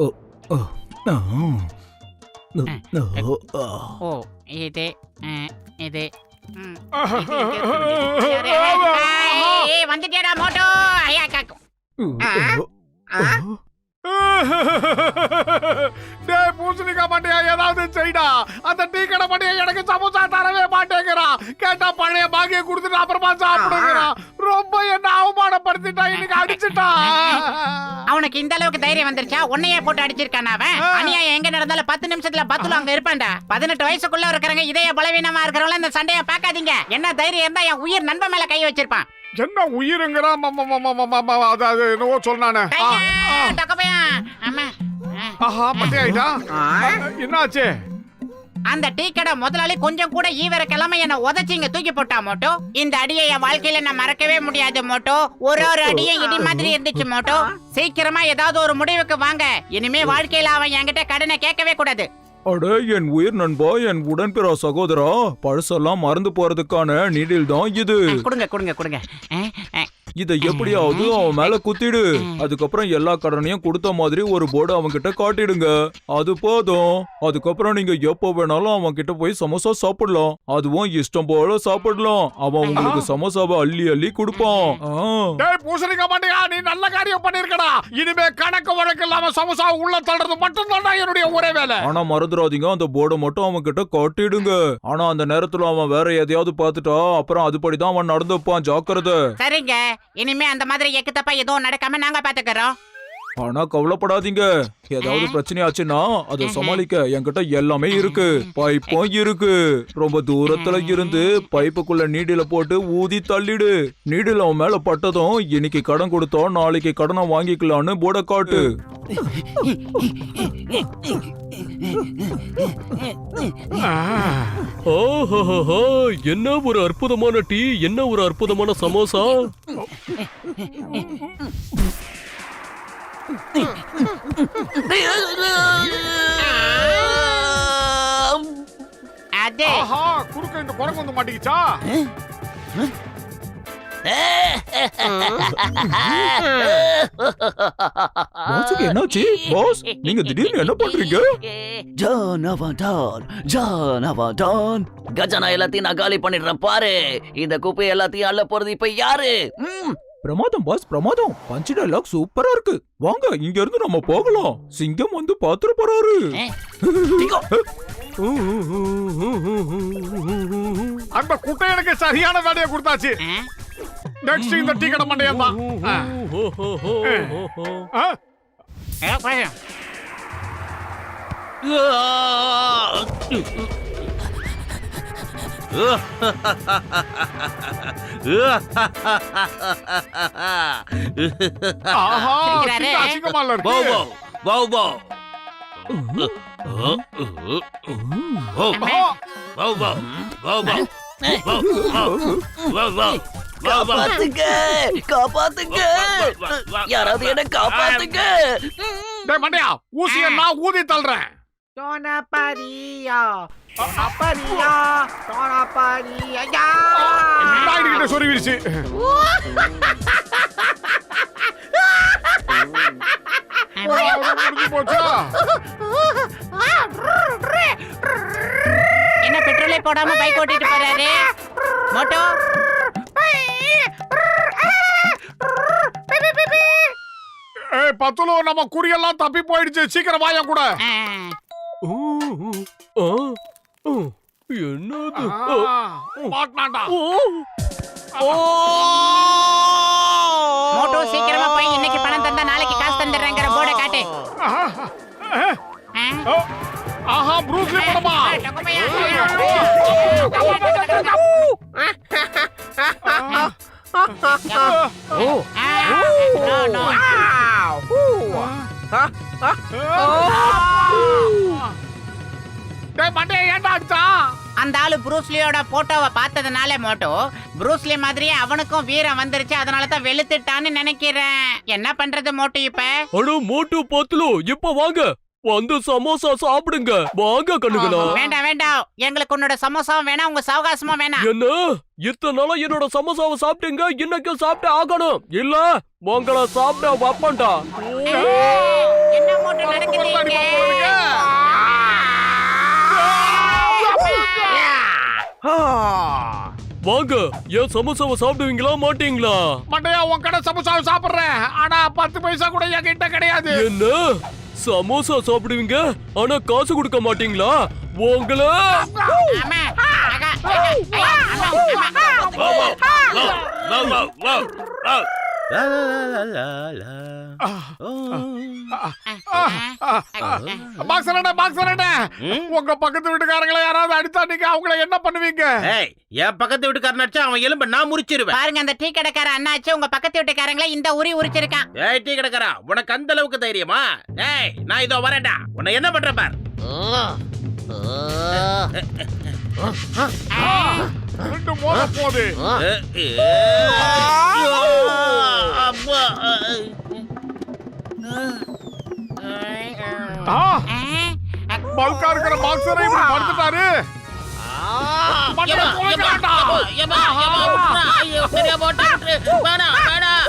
ஓ ஓ ஆ. ஓ இது இது வந்துட்டேடா மோட்டோ. ஐயா காக்கும். டேய் பூசணிக்கா மாட்டியா, ஏதாவது செய்டா. அந்த டீ கடை மாட்டியா எனக்கு சமோசா தரவே மாட்டேங்கிறான். கேட்டா பழைய பாகிய கொடுத்துட்டு அப்புறமா சாப்பிடுங்கிறான். ரொம்ப என்ன அவமானப்படுத்திட்டா, இன்னைக்கு அடிச்சுட்டா. அவனுக்கு இந்த அளவுக்கு தைரியம் வந்துருச்சா? உன்னையே போட்டு அடிச்சிருக்கான் அவன். அநியாயம் எங்க நடந்தாலும் 10 நிமிஷத்துல பத்துல அங்க இருப்பான்டா. 18 வயசுக்குள்ள இருக்கிறவங்க இதய பலவீனமா இருக்கிறவங்கள இந்த சண்டைய பாக்காதீங்க. என்ன தைரியம் இருந்தா என் உயிர் நண்பன் மேல கை வச்சிருப்பான். என்ன உயிருங்கிறா? அதாவது என்னவோ சொன்னானே. ஆஹா மட்டையாயிட்டா. என்னாச்சு? அந்த டீ கடை முதலாளி கொஞ்சம் கூட ஈவர கிழமை என்ன உதச்சிங்க தூக்கி போட்டா மோட்டோ. இந்த அடியை என் வாழ்க்கையில நான் மறக்கவே முடியாது மோட்டோ. ஒரு அடியும் இடி மாதிரி இருந்துச்சு மோட்டோ. சீக்கிரமா ஏதாவது ஒரு முடிவுக்கு வாங்க. இனிமே வாழ்க்கையில அவன் என்கிட்ட கடனை கேட்கவே கூடாது. அட என் உயிர் நண்பா, என் உடன்பிறா சகோதரா, பழசெல்லாம் மறந்து போறதுக்கான நீடில் தான் இது. கொடுங்க கொடுங்க கொடுங்க. இத எப்படியாவது அவன் மேல குத்திடு. அதுக்கப்புறம் எல்லா கடனையும் கொடுத்த மாதிரி ஒரு போர்டு அவன் கிட்ட காட்டிடுங்க. அது போதும். அதுக்கப்புறம் நீங்க எப்ப வேணாலும் அவன் கிட்ட போய் சமோசா சாப்பிடலாம். அதுவும் இஷ்டம் போல சாப்பிடலாம். அவன் உங்களுக்கு சமோசாவை அள்ளி அள்ளி கொடுப்பான். டேய் பூசணிக்கா மாட்டியா, நீ நல்ல காரியம் பண்ணிருக்கடா. இனிமே கணக்கு வழக்கு இல்லாம சமோசா உள்ள தள்ளுறது மட்டும் தான் என்னுடைய ஒரே வேலை. ஆனா மறந்துடாதீங்க, அந்த போர்டை மட்டும் அவன் கிட்ட காட்டிடுங்க. ஆனா அந்த நேரத்துல அவன் வேற எதையாவது பார்த்துட்டா அப்புறம் அதுபடிதான் அவன் நடந்துப்பான். ஜாக்கிரதை. சரிங்க, இனிமே அந்த மாதிரி எக்கு தப்பா எதுவும் நடக்காம நாங்க பாத்துக்கிறோம். ஆனா கவலைப்படாதீங்க, ஏதாவது பிரச்சனையாச்சுன்னா அதை சமாளிக்க என்கிட்ட எல்லாமே இருக்கு. பைப்பும் இருக்கு. ரொம்ப தூரத்துல இருந்து பைப்புக்குள்ள நீடில போட்டு ஊதி தள்ளிடு. நீடில அவன் மேல பட்டதும் இன்னைக்கு கடன் கொடுத்தோம் நாளைக்கு கடனை வாங்கிக்கலான்னு போட காட்டு. ஓஹோ, என்ன ஒரு அற்புதமான டீ, என்ன ஒரு அற்புதமான சமோசா. அது ஆஹா, குறுக்க இந்த குரங்கு வந்து மாட்டிக்கிச்சா? பாஸுக்கு என்னாச்சு? பாஸ், நீங்க திடீர்னு என்ன பண்றீங்க? ஜானவதான் கஜானா எல்லாத்தையும் நான் காலி பண்ணிடுறேன் பாரு. இந்த குப்பை எல்லாத்தையும் அள்ள போறது இப்ப யாரு? பிரமாதம் பாஸ், பிரமாதம். பஞ்ச் டயலாக் சூப்பரா இருக்கு. வாங்க இங்க இருந்து நம்ம போகலாம். சிங்கம் வந்து பாத்துற போறாரு. அந்த குட்டை எனக்கு சரியான வேலையை கொடுத்தாச்சு. நெக்ஸ்ட் இந்த டீ கடை மண்டையா தான். ஆஹா, அசிங்கமால இருக்கு. காப்பாத்துங்க, யாராவது என்ன காப்பாத்துங்க. டேய் மண்டையா, ஊசியை நான் ஊதி தள்ளுறேன். நாய்கிட்ட சொருவிடுச்சு. என்ன பெட்ரோலே போடாம பைக் ஓட்டிட்டு போறாரு மோட்டோ. ஏய் பத்துலோ, நம்ம குறியெல்லாம் தப்பி போயிடுச்சு. சீக்கிரம் வாயா கூட. என்னது? மாட்டான்டா. மோட்டோ சீக்கிரமா போய் இன்னைக்கு பணம் தந்தா நாளைக்கு காசு தந்துடுறேங்கிற போர்டை காட்டு. ஆஹா, ப்ரூஸ் லீ படமா? டேய் மண்டையா, ஏன்டா அடிச்சா? அந்த ஆளு ப்ரூஸ்லியோட போட்டோவை பார்த்ததுனால மோட்டோ ப்ரூஸ்லி மாதிரியே அவனுக்கும் வீரம் வந்துருச்சு. அதனால தான் வெளுத்துட்டான்னு நினைக்கிறேன். என்ன பண்றது மோட்டோ இப்ப? அட மோட்டு பாத்துலோ, இப்ப வாங்க. வந்து சமோசா சாப்பிடுங்க வாங்க கண்ணுகளா. வேண்டாம் வேண்டாம், எங்களுக்கு உன்னோட சமோசாவும் வேணாம், உங்க சவகாசமும் வேணாம். என்ன இத்தனை நாளா என்னோட சமோசாவை சாப்பிட்டீங்க, இன்னைக்கு சாப்பிட்டே ஆகணும். இல்ல உங்களை சாப்பிட வைப்பேன்டா. என்ன மூட்டை நடக்குது இங்க? வாங்க, என் சமோசாவை சாப்பிடுவீங்களா மாட்டீங்களா? மண்டையா உன் கடை சமோசாவை சாப்பிடுறேன், ஆனா 10 பைசா கூட என்கிட்ட கிடையாது. என்ன சமோசா சாப்பிடுவீங்க ஆனா காசு கொடுக்க மாட்டீங்களா? உங்களை ஆமா. ஆகா, பாக்ஸரண்ணே, உங்க பக்கத்து வீட்டுக்காரங்களை யாராவது அடிச்சா நீங்க அவங்கள என்ன பண்ணுவீங்க? என் பக்கத்து வீட்டுக்காரன் அடிச்சா அவன் எலும்ப நான் முறிச்சிருவேன். பாருங்க, அந்த டீ கடைக்கார அண்ணாச்சு உங்க பக்கத்து வீட்டுக்காரங்கள இந்த உரி உரிச்சிருக்கான். ஏய் டீ கடைக்காரா, உனக்கு அந்த அளவுக்கு தைரியமா? ஏய் நான் இதோ வரேன்டா, உன்னை என்ன பண்ற பார். ரெண்டு மோத போகுது. அப்பா. பல்கா இருக்கிற பாக்ஸரை இப்படி படுத்துட்டாரு. சரியா போட்டா வேணாம் வேணாம்.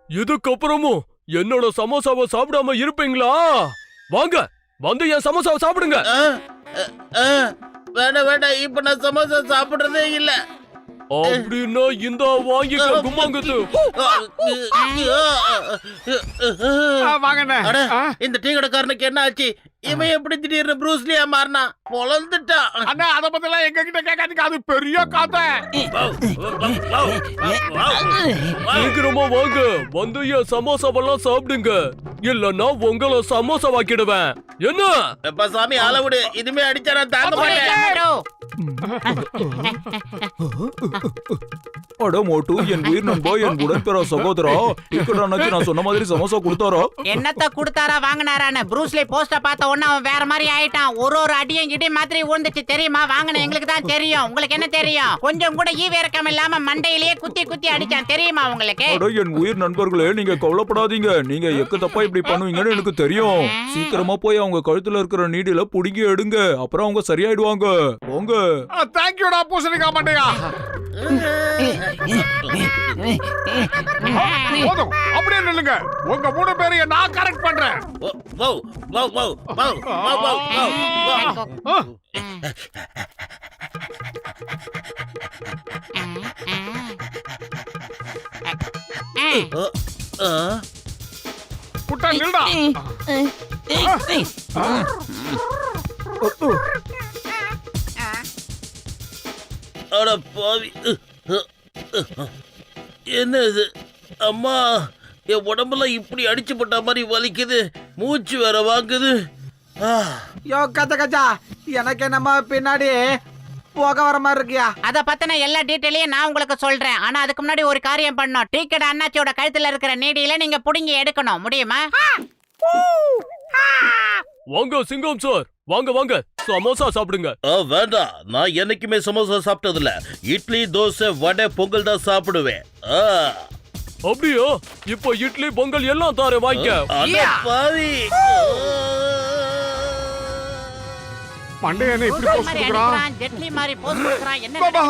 இதுக்கப்புறமும் என்னோட சமோசாவை சாப்பிடாம இருப்பீங்களா? வாங்க வந்து என் சமோசாவை சாப்பிடுங்க. வேண்டாம் வேண்டாம், இப்ப நான் சமோசா சாப்பிடுறதே இல்ல. அப்படின்னா இந்த வாங்கிக்க கும்மாங்குத்து. வாங்கண்ணே. அட, இந்த டீ கடைக்காரனுக்கு என்ன ஆச்சு? இவன் எப்படி திடீர்னு ப்ரூஸ்லியா மாறினா? பொழந்துட்டான். அண்ணா, அத பத்தி எல்லாம் எங்க கிட்ட கேட்காதீங்க, அது பெரிய கதை. சீக்கிரமா வாங்க வந்து என் சமோசாவெல்லாம் சாப்பிடுங்க, இல்லன்னா உங்களை சமோசா வாக்கிடுவேன். என்ன அப்பா சாமி அளவுடு, இனிமே அடிச்சா நான் தாங்க மாட்டேன். அட மோட்டு, என் உயிர் நண்பா, என் உடன்பிற சகோதரா, டிக்கெட் அண்ணாச்சி நான் சொன்ன மாதிரி சமோசா கொடுத்தாரா? என்னத்த குடுத்தாரா வாங்கினாரான்னு ப்ரூஸ்லி போஸ்ட பார்த்த உடனே அவன் வேற மாதிரி ஆயிட்டான். ஒரு அடியும் இடி மாதிரி விழுந்துச்சு தெரியுமா? வாங்கின எங்களுக்கு தான் தெரியும், உங்களுக்கு என்ன தெரியும்? கொஞ்சம் கூட ஈவிரக்கம் இல்லாம மண்டையிலேயே குத்தி குத்தி அடிச்சான் தெரியுமா உங்களுக்கு? அட என் உயிர் நண்பர்களே, நீங்க கவலைப்படாதீங்க. நீங்க எக்கு தப்பா இப்படி பண்ணுவீங்கன்னு எனக்கு தெரியும். சீக்கிரமா போய் அவங்க கழுத்துல இருக்கிற நீடில புடுங்கி எடுங்க, அப்புறம் அவங்க சரியாயிடுவாங்க. போங்க. தேங்க்யூடா பூசணிக்கா மண்டையா. போதும், அப்படியே நில்லுங்க. உங்க 3 பேரையும் நான் கரெக்ட் பண்றேன். குட்டா நில்டா. அட பாவி, என்ன இது? அம்மா, என் உடம்பெல்லாம் இப்படி அடிச்சு போட்ட மாதிரி வலிக்குது, மூச்சு வேற வாங்குது. யோ கச்சா கச்சா, எனக்கு என்னமா பின்னாடி போக வர மாதிரி இருக்கியா? அத பத்தின எல்லா டீட்டெயிலையும் நான் உங்களுக்கு சொல்றேன். ஆனா அதுக்கு முன்னாடி ஒரு காரியம் பண்ணணும். டிக்கெட் அண்ணாச்சியோட கழுத்துல இருக்கிற நீடியில நீங்க புடுங்கி எடுக்கணும், முடியுமா? வாங்க சிங்கம் சார், வாங்க வாங்க சமோசா சாப்பிடுங்க. வேண்டாம், நான் என்னைக்குமே சமோசா சாப்பிட்டதில்ல. இட்லி, தோசை, வடை, பொங்கல் தான் சாப்பிடுவேன். அப்படியா? இப்போ இட்லி பொங்கல் எல்லாம் தாரே, வாங்கிக்க. அட பாவி. மண்டையா என்ன இப்படி போஸ்ட் மாதிரி கொடுக்குறான்? அடிக்கிறான், ஜெட்லி மாதிரி போஸ் கொடுக்குறான். என்ன பாபா.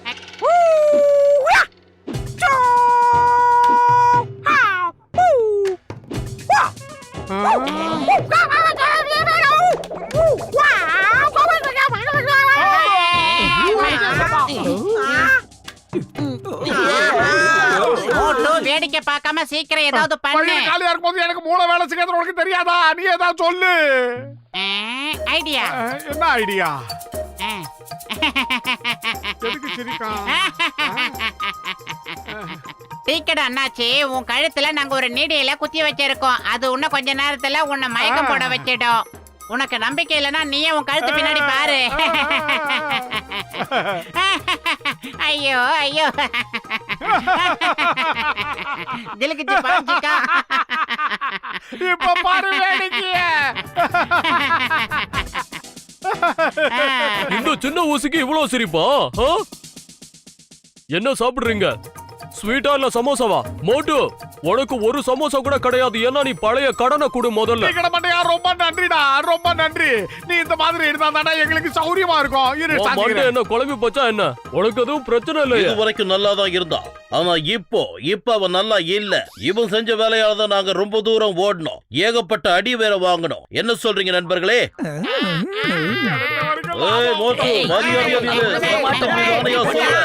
நினைக்கிறீங்க? மோட்டு, வேடிக்கை பார்க்காம சீக்கிரம் ஏதாவது பண்ணு. பையன் காலியா இருக்கும்போது எனக்கு மூளை வேலை செய்யறது உனக்கு தெரியாதா? நீ ஏதாவது சொல்லு. ஐடியா என்ன ஐடியா? எதுக்கு சிரிக்கான்? டிக்கெட் அண்ணாச்சி, உன் கழுத்துல நாங்க ஒரு நீடியில குத்தி வச்சிருக்கோம். அது இன்னும் கொஞ்ச நேரத்துல உன்னை மயக்கம் போட வச்சிடும். உனக்கு நம்பிக்கை இல்லைன்னா நீயே உன் கழுத்து பின்னாடி பாரு. ஐயோ ஐயோ, திலுக்குச்சு பாஞ்சிக்கா. இப்ப பாரு வேடிக்கைய. இந்த சின்ன ஊசிக்கு இவ்வளவு சிரிப்பா? என்ன சாப்பிடுறீங்க? ஸ்வீட்டா இல்ல சமோசாவா? மோட்டு, உனக்கு ஒரு சமோசா கூட கிடையாது. ஏன்னா நீ பழைய கடனை கொடு முதல்ல. டீ கடை மண்டையா ரொம்ப நன்றிடா, ரொம்ப நன்றி. நீ இந்த மாதிரி இருந்தா தானே எங்களுக்கு சௌரியமா இருக்கும். இரு உன் மண்டை சாப்பிடுறேன். என்ன குழம்பி போச்சா என்ன? உனக்கு எதுவும் பிரச்சனை இல்லையா? இது வரைக்கும் நல்லா தான் இருந்தான். ஆனா இப்ப அவன் நல்லா இல்ல. இவன் செஞ்ச வேலையால தான் நாங்க ரொம்ப தூரம் ஓடணும். ஏகப்பட்ட அடி வேற வாங்கணும். என்ன சொல்றீங்க நண்பர்களே? ஏய் மோட்டு, மரியாதை சொல்லு.